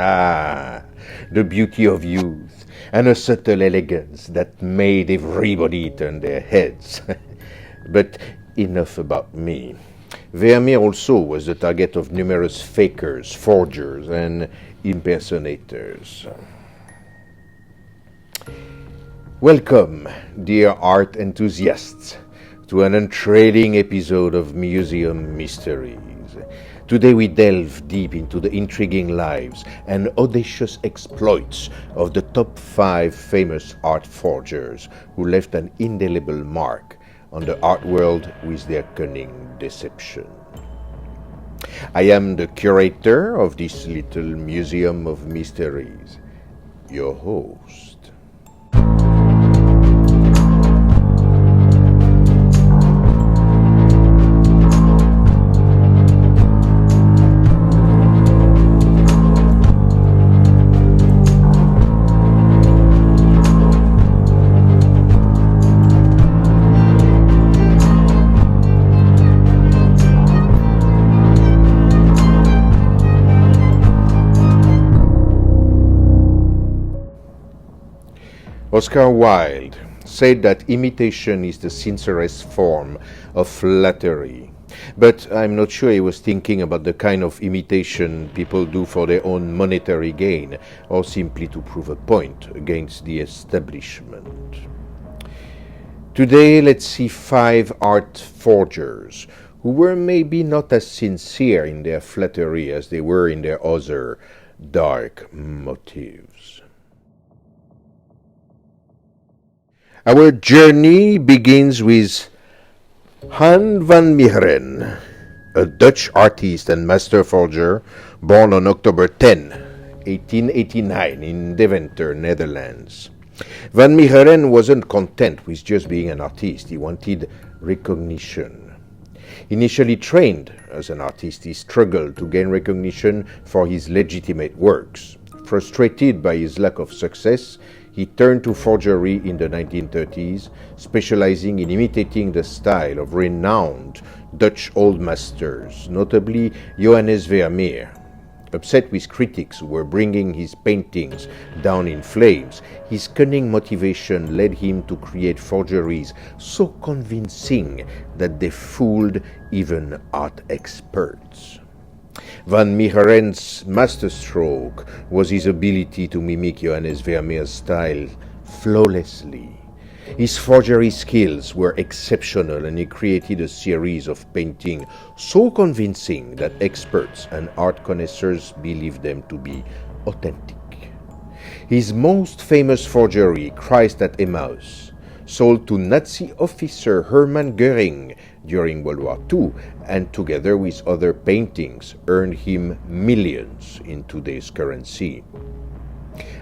Ah, the beauty of youth and a subtle elegance that made everybody turn their heads. But enough about me. Vermeer also was the target of numerous fakers, forgers, and impersonators. Welcome, dear art enthusiasts, to an untrailing episode of Museum Mysteries. Today we delve deep into the intriguing lives and audacious exploits of the top 5 famous art forgers who left an indelible mark on the art world with their cunning deception. I am the curator of this little Museum of Mysteries, your host. Oscar Wilde said that imitation is the sincerest form of flattery. But I'm not sure he was thinking about the kind of imitation people do for their own monetary gain or simply to prove a point against the establishment. Today, let's see 5 art forgers who were maybe not as sincere in their flattery as they were in their other dark motives. Our journey begins with Hans van Meeren, a Dutch artist and master forger born on October 10, 1889 in Deventer, Netherlands. Van Meeren wasn't content with just being an artist. He wanted recognition. Initially trained as an artist, he struggled to gain recognition for his legitimate works. Frustrated by his lack of success, he turned to forgery in the 1930s, specializing in imitating the style of renowned Dutch old masters, notably Johannes Vermeer. Upset with critics who were bringing his paintings down in flames, his cunning motivation led him to create forgeries so convincing that they fooled even art experts. Van Meeren's masterstroke was his ability to mimic Johannes Vermeer's style flawlessly. His forgery skills were exceptional, and he created a series of paintings so convincing that experts and art connoisseurs believed them to be authentic. His most famous forgery, Christ at Emmaus, sold to Nazi officer Hermann Göring during World War II, and together with other paintings earned him millions in today's currency.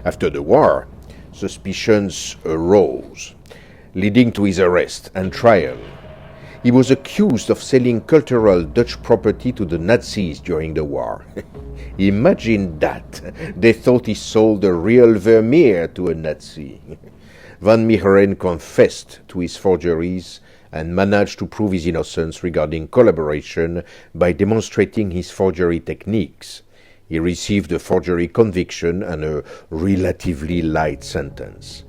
After the war, suspicions arose, leading to his arrest and trial. He was accused of selling cultural Dutch property to the Nazis during the war. Imagine that! They thought he sold the real Vermeer to a Nazi. Van Meeren confessed to his forgeries and managed to prove his innocence regarding collaboration by demonstrating his forgery techniques. He received a forgery conviction and a relatively light sentence.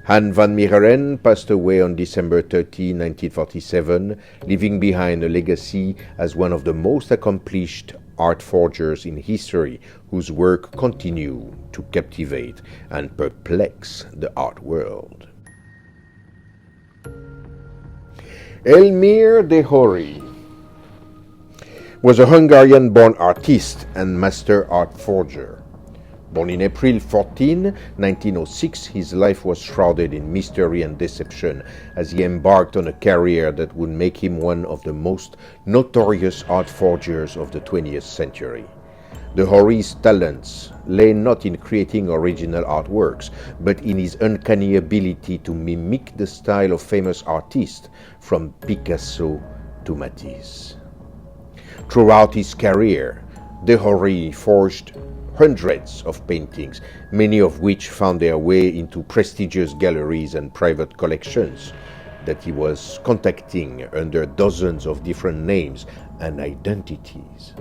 Hans van Meeren passed away on December 30, 1947, leaving behind a legacy as one of the most accomplished art forgers in history, whose work continue to captivate and perplex the art world. Elmire de Hory was a Hungarian-born artist and master art forger. Born in April 14, 1906, his life was shrouded in mystery and deception as he embarked on a career that would make him one of the most notorious art forgers of the 20th century. De Hory's talents lay not in creating original artworks, but in his uncanny ability to mimic the style of famous artists, from Picasso to Matisse. Throughout his career, De Hory forged hundreds of paintings, many of which found their way into prestigious galleries and private collections that he was contacting under dozens of different names and identities.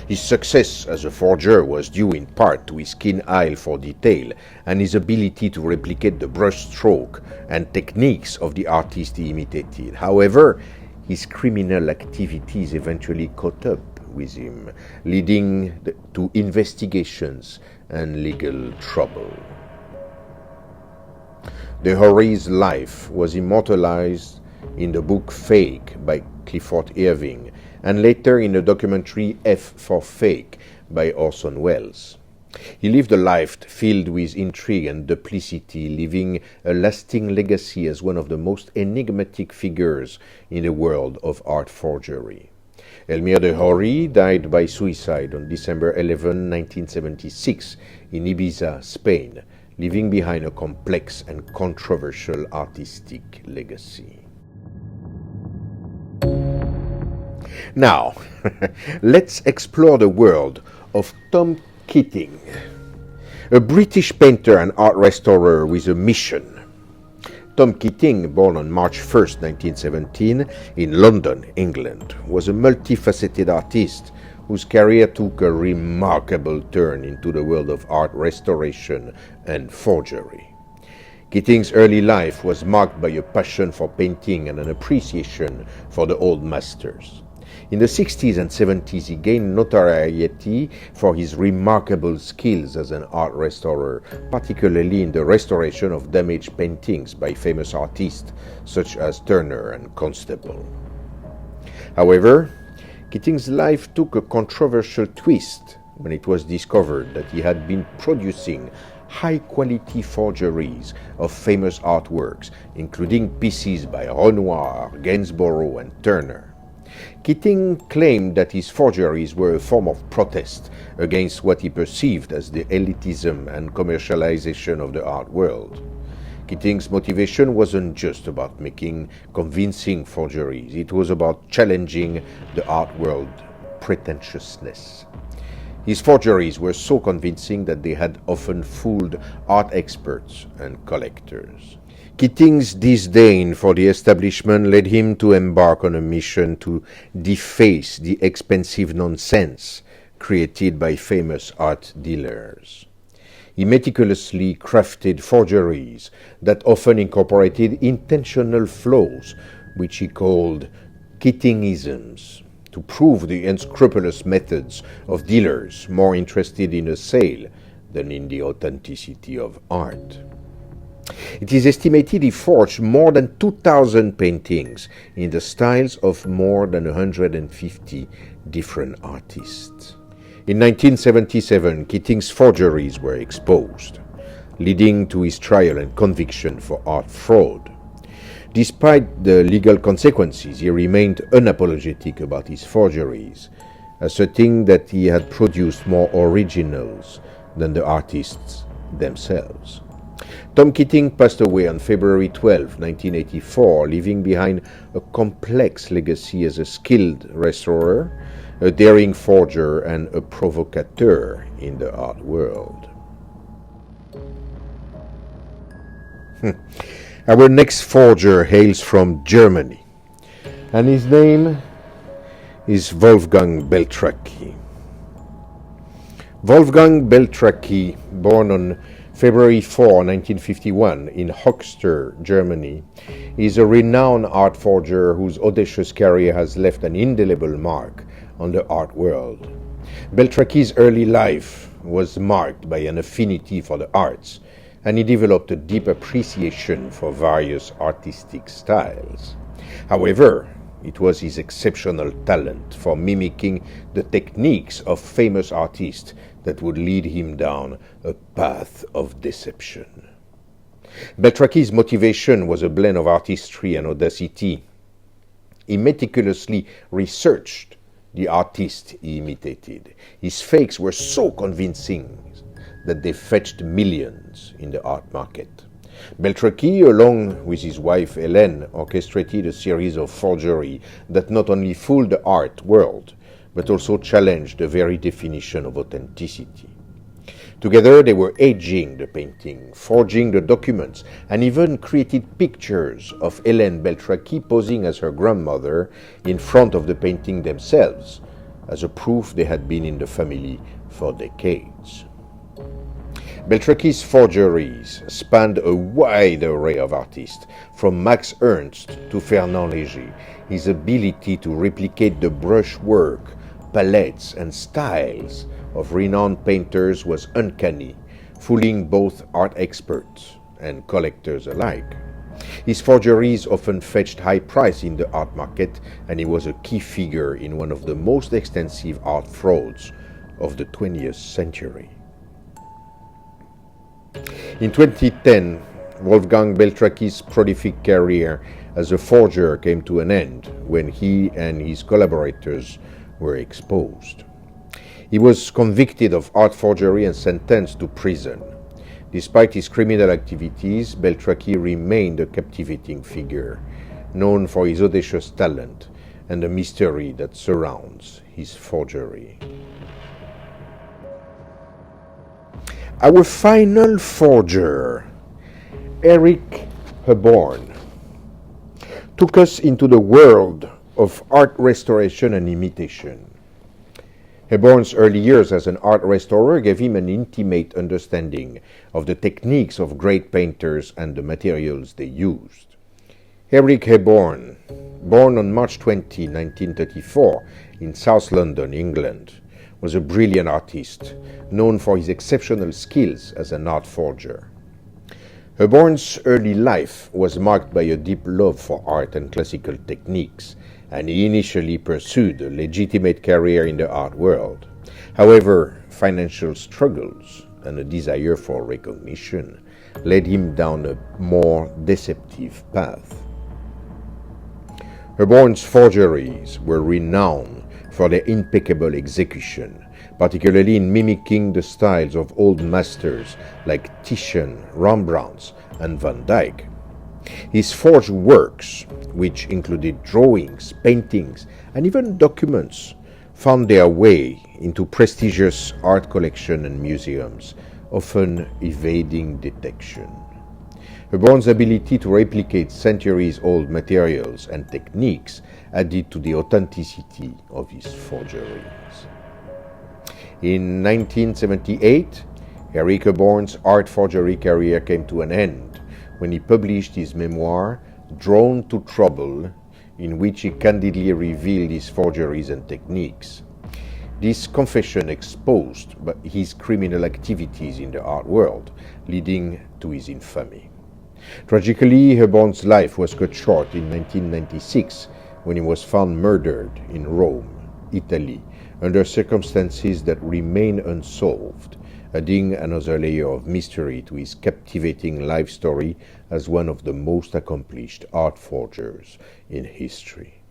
His success as a forger was due in part to his keen eye for detail and his ability to replicate the brushstroke and techniques of the artist he imitated. However, his criminal activities eventually caught up with him, leading to investigations and legal trouble. De Hory's life was immortalized in the book Fake by Clifford Irving, and later in the documentary F for Fake by Orson Welles. He lived a life filled with intrigue and duplicity, leaving a lasting legacy as one of the most enigmatic figures in the world of art forgery. Elmire de Hory died by suicide on December 11, 1976, in Ibiza, Spain, leaving behind a complex and controversial artistic legacy. Now, let's explore the world of Tom Keating, a British painter and art restorer with a mission. Tom Keating, born on March 1, 1917, in London, England, was a multifaceted artist whose career took a remarkable turn into the world of art restoration and forgery. Keating's early life was marked by a passion for painting and an appreciation for the old masters. In the 60s and 70s, he gained notoriety for his remarkable skills as an art restorer, particularly in the restoration of damaged paintings by famous artists such as Turner and Constable. However, Keating's life took a controversial twist when it was discovered that he had been producing high-quality forgeries of famous artworks, including pieces by Renoir, Gainsborough, and Turner. Keating claimed that his forgeries were a form of protest against what he perceived as the elitism and commercialization of the art world. Keating's motivation wasn't just about making convincing forgeries, it was about challenging the art world pretentiousness. His forgeries were so convincing that they had often fooled art experts and collectors. Keating's disdain for the establishment led him to embark on a mission to deface the expensive nonsense created by famous art dealers. He meticulously crafted forgeries that often incorporated intentional flaws, which he called Keatingisms, to prove the unscrupulous methods of dealers more interested in a sale than in the authenticity of art. It is estimated he forged more than 2,000 paintings in the styles of more than 150 different artists. In 1977, Keating's forgeries were exposed, leading to his trial and conviction for art fraud. Despite the legal consequences, he remained unapologetic about his forgeries, asserting that he had produced more originals than the artists themselves. Tom Keating passed away on February 12, 1984, leaving behind a complex legacy as a skilled restorer, a daring forger, and a provocateur in the art world. Our next forger hails from Germany, and his name is Wolfgang Beltraki. Wolfgang Beltraki, born on February 4, 1951, in Höxter, Germany, is a renowned art forger whose audacious career has left an indelible mark on the art world. Beltraki's early life was marked by an affinity for the arts, and he developed a deep appreciation for various artistic styles. However, it was his exceptional talent for mimicking the techniques of famous artists that would lead him down a path of deception. Beltraki's motivation was a blend of artistry and audacity. He meticulously researched the artist he imitated. His fakes were so convincing that they fetched millions in the art market. Beltraki, along with his wife Hélène, orchestrated a series of forgeries that not only fooled the art world, but also challenged the very definition of authenticity. Together they were aging the painting, forging the documents, and even created pictures of Hélène Beltraki posing as her grandmother in front of the painting themselves, as a proof they had been in the family for decades. Beltraki's forgeries spanned a wide array of artists, from Max Ernst to Fernand Léger. His ability to replicate the brushwork, palettes, and styles of renowned painters was uncanny, fooling both art experts and collectors alike. His forgeries often fetched high price in the art market, and he was a key figure in one of the most extensive art frauds of the 20th century. In 2010, Wolfgang Beltraki's prolific career as a forger came to an end when he and his collaborators were exposed. He was convicted of art forgery and sentenced to prison. Despite his criminal activities, Beltraki remained a captivating figure, known for his audacious talent and the mystery that surrounds his forgery. Our final forger, Henrik Hebborn, took us into the world of art restoration and imitation. Hebborn's early years as an art restorer gave him an intimate understanding of the techniques of great painters and the materials they used. Henrik Hebborn, born on March 20, 1934, in South London, England, was a brilliant artist, known for his exceptional skills as an art forger. Hebborn's early life was marked by a deep love for art and classical techniques, and he initially pursued a legitimate career in the art world. However, financial struggles and a desire for recognition led him down a more deceptive path. Hebborn's forgeries were renowned for their impeccable execution, particularly in mimicking the styles of old masters like Titian, Rembrandt, and Van Dyck. His forged works, which included drawings, paintings, and even documents, found their way into prestigious art collections and museums, often evading detection. Hebborn's ability to replicate centuries-old materials and techniques added to the authenticity of his forgeries. In 1978, Henrik Hebborn's art forgery career came to an end when he published his memoir, Drawn to Trouble, in which he candidly revealed his forgeries and techniques. This confession exposed his criminal activities in the art world, leading to his infamy. Tragically, Hebborn's life was cut short in 1996 when he was found murdered in Rome, Italy, under circumstances that remain unsolved, adding another layer of mystery to his captivating life story as one of the most accomplished art forgers in history.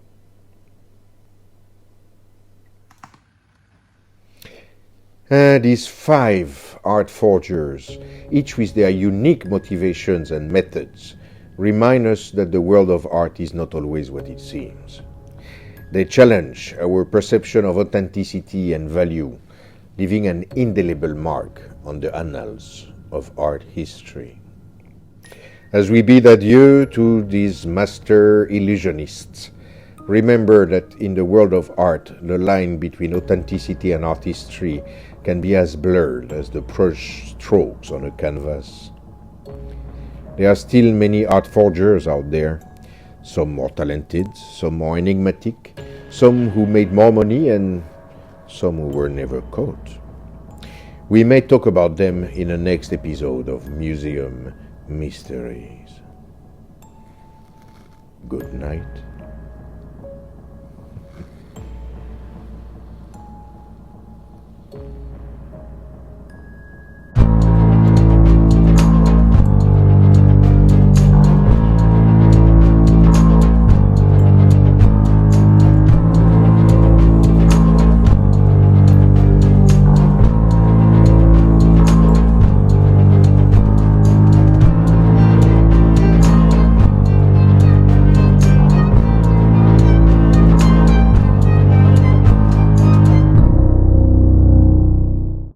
These 5 art forgers, each with their unique motivations and methods, remind us that the world of art is not always what it seems. They challenge our perception of authenticity and value, leaving an indelible mark on the annals of art history. As we bid adieu to these master illusionists, remember that in the world of art, the line between authenticity and artistry can be as blurred as the brush strokes on a canvas. There are still many art forgers out there, some more talented, some more enigmatic, some who made more money, and some who were never caught. We may talk about them in the next episode of Museum Mysteries. Good night.